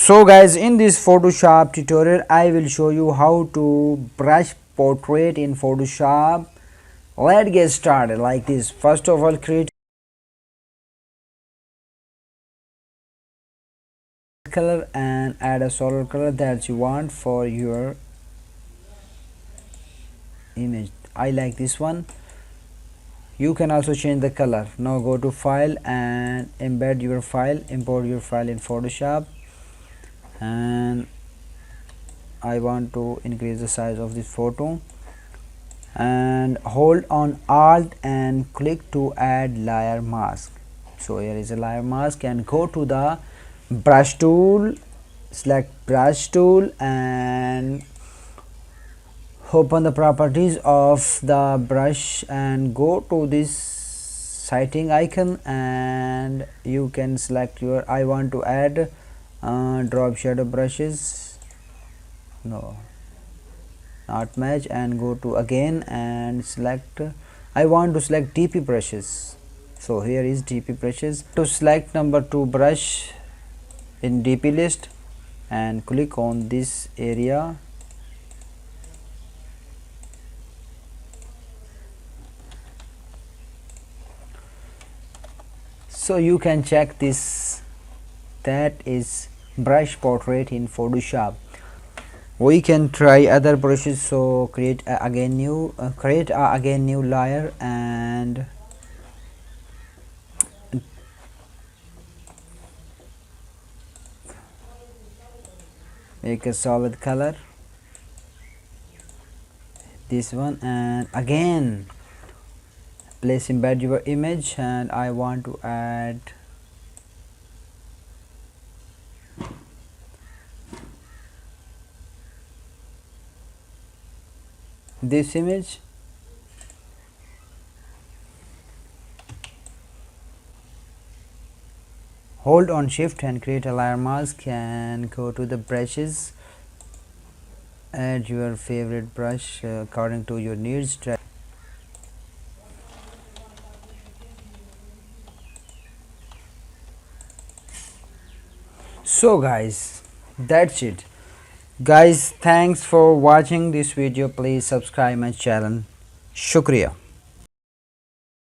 So guys, in this Photoshop tutorial I will show you how to brush portrait in Photoshop. Let's get started like this. First of all, create color and add a solid color that you want for your image. I like this one. You can also change the color. Now go to file and embed your file, import your file in Photoshop, and I want to increase the size of this photo, and hold on alt and click to add layer mask. So here is a layer mask, and go to the brush tool, select brush tool and open the properties of the brush and go to this sighting icon, and you can select your I want to add drop shadow brushes, no, not match, and go to again and select I want to select DP brushes. So here is DP brushes. To select number 2 brush in DP list and click on this area, so you can check this, that is brush portrait in Photoshop. We can try other brushes. So create again new layer and make a solid color, this one, and again place embed your image, and I want to add this image. Hold on shift and create a layer mask and go to the brushes, add your favorite brush according to your needs. So guys, that's it guys. Thanks for watching this video. Please subscribe my channel. Shukriya.